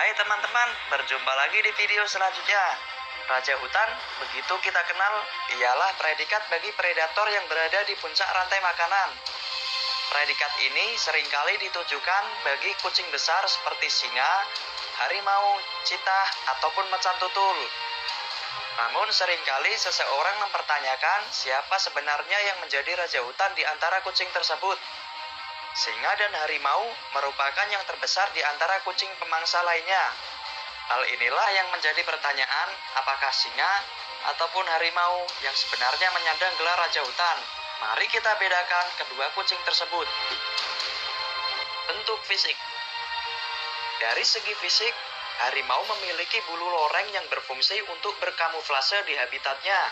Hai teman-teman, berjumpa lagi di video selanjutnya. Raja hutan, begitu kita kenal, ialah predikat bagi predator yang berada di puncak rantai makanan. Predikat ini seringkali ditujukan bagi kucing besar seperti singa, harimau, citah, ataupun macan tutul. Namun seringkali seseorang mempertanyakan siapa sebenarnya yang menjadi raja hutan di antara kucing tersebut. Singa dan harimau merupakan yang terbesar di antara kucing pemangsa lainnya. Hal inilah yang menjadi pertanyaan, apakah singa ataupun harimau yang sebenarnya menyandang gelar raja hutan? Mari kita bedakan kedua kucing tersebut. Bentuk fisik. Dari segi fisik, harimau memiliki bulu loreng yang berfungsi untuk berkamuflase di habitatnya.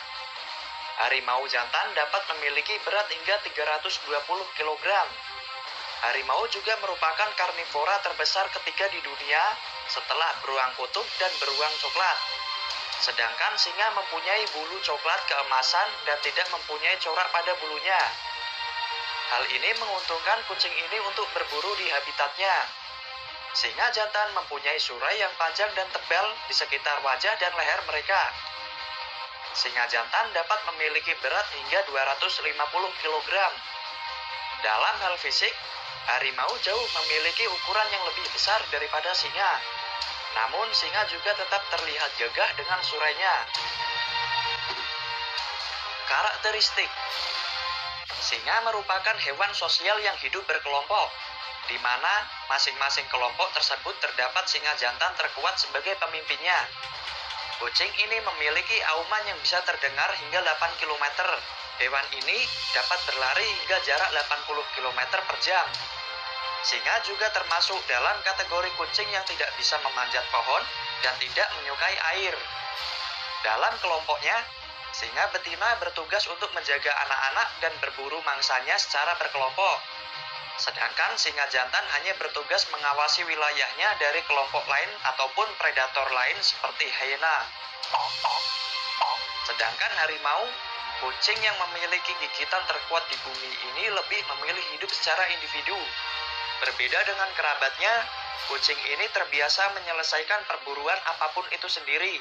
Harimau jantan dapat memiliki berat hingga 320 kg. Harimau juga merupakan karnivora terbesar ketiga di dunia setelah beruang kutub dan beruang coklat. Sedangkan singa mempunyai bulu coklat keemasan dan tidak mempunyai corak pada bulunya. Hal ini menguntungkan kucing ini untuk berburu di habitatnya. Singa jantan mempunyai surai yang panjang dan tebal di sekitar wajah dan leher mereka. Singa jantan dapat memiliki berat hingga 250 kg. Dalam hal fisik, harimau jauh memiliki ukuran yang lebih besar daripada singa. Namun singa juga tetap terlihat gagah dengan surainya. Karakteristik. Singa merupakan hewan sosial yang hidup berkelompok, di mana masing-masing kelompok tersebut terdapat singa jantan terkuat sebagai pemimpinnya. Kucing ini memiliki auman yang bisa terdengar hingga 8 km. Hewan ini dapat berlari hingga jarak 80 km per jam. Singa juga termasuk dalam kategori kucing yang tidak bisa memanjat pohon dan tidak menyukai air. Dalam kelompoknya, singa betina bertugas untuk menjaga anak-anak dan berburu mangsanya secara berkelompok. Sedangkan singa jantan hanya bertugas mengawasi wilayahnya dari kelompok lain ataupun predator lain seperti hyena. Sedangkan harimau, kucing yang memiliki gigitan terkuat di bumi ini lebih memilih hidup secara individu. Berbeda dengan kerabatnya, kucing ini terbiasa menyelesaikan perburuan apapun itu sendiri.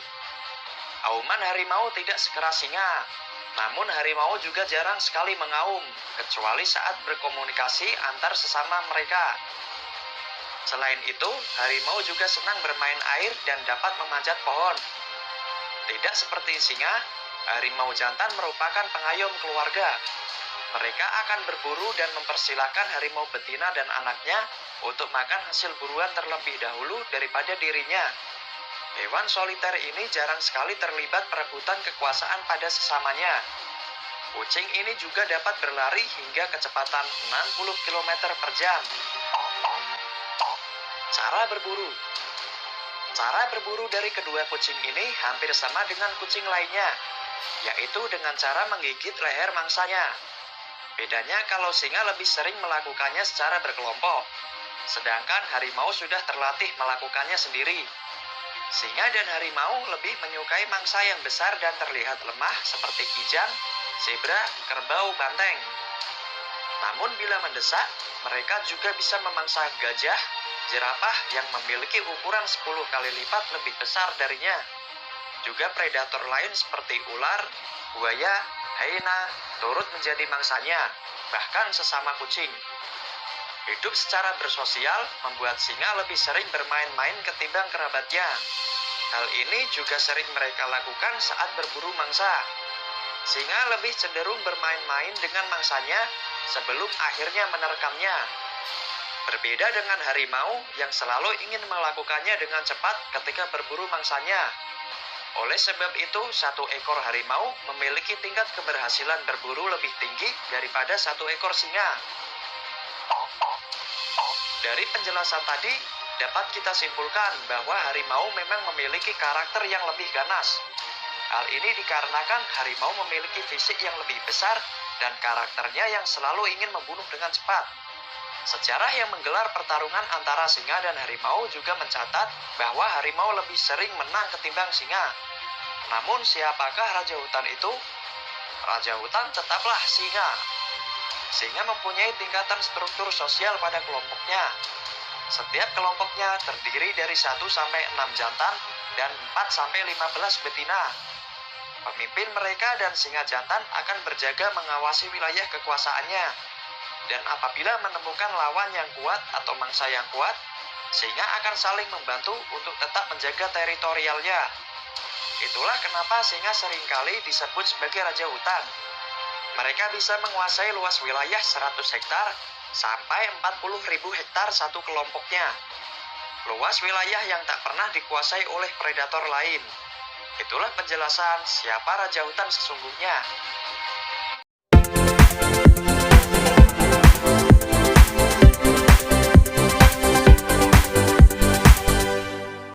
Auman harimau tidak sekeras singa, namun harimau juga jarang sekali mengaum, kecuali saat berkomunikasi antar sesama mereka. Selain itu, harimau juga senang bermain air dan dapat memanjat pohon. Tidak seperti singa, harimau jantan merupakan pengayom keluarga. Mereka akan berburu dan mempersilahkan harimau betina dan anaknya untuk makan hasil buruan terlebih dahulu daripada dirinya. Hewan soliter ini jarang sekali terlibat perebutan kekuasaan pada sesamanya. Kucing ini juga dapat berlari hingga kecepatan 60 km per jam. Cara berburu. Cara berburu dari kedua kucing ini hampir sama dengan kucing lainnya, yaitu dengan cara menggigit leher mangsanya. Bedanya kalau singa lebih sering melakukannya secara berkelompok, sedangkan harimau sudah terlatih melakukannya sendiri. Singa dan harimau lebih menyukai mangsa yang besar dan terlihat lemah seperti kijang, zebra, kerbau, banteng. Namun bila mendesak, mereka juga bisa memangsa gajah, jerapah yang memiliki ukuran 10 kali lipat lebih besar darinya. Juga predator lain seperti ular, buaya, hyena turut menjadi mangsanya, bahkan sesama kucing. Hidup secara bersosial membuat singa lebih sering bermain-main ketimbang kerabatnya. Hal ini juga sering mereka lakukan saat berburu mangsa. Singa lebih cenderung bermain-main dengan mangsanya sebelum akhirnya menerkamnya. Berbeda dengan harimau yang selalu ingin melakukannya dengan cepat ketika berburu mangsanya. Oleh sebab itu, satu ekor harimau memiliki tingkat keberhasilan berburu lebih tinggi daripada satu ekor singa. Dari penjelasan tadi, dapat kita simpulkan bahwa harimau memang memiliki karakter yang lebih ganas. Hal ini dikarenakan harimau memiliki fisik yang lebih besar dan karakternya yang selalu ingin membunuh dengan cepat. Sejarah yang menggelar pertarungan antara singa dan harimau juga mencatat bahwa harimau lebih sering menang ketimbang singa. Namun siapakah raja hutan itu? Raja hutan tetaplah singa. Singa mempunyai tingkatan struktur sosial pada kelompoknya. Setiap kelompoknya terdiri dari 1 sampai 6 jantan dan 4 sampai 15 betina. Pemimpin mereka dan singa jantan akan berjaga mengawasi wilayah kekuasaannya. Dan apabila menemukan lawan yang kuat atau mangsa yang kuat, singa akan saling membantu untuk tetap menjaga teritorialnya. Itulah kenapa singa seringkali disebut sebagai raja hutan. Mereka bisa menguasai luas wilayah 100 hektar sampai 40.000 hektar satu kelompoknya. Luas wilayah yang tak pernah dikuasai oleh predator lain. Itulah penjelasan siapa raja hutan sesungguhnya.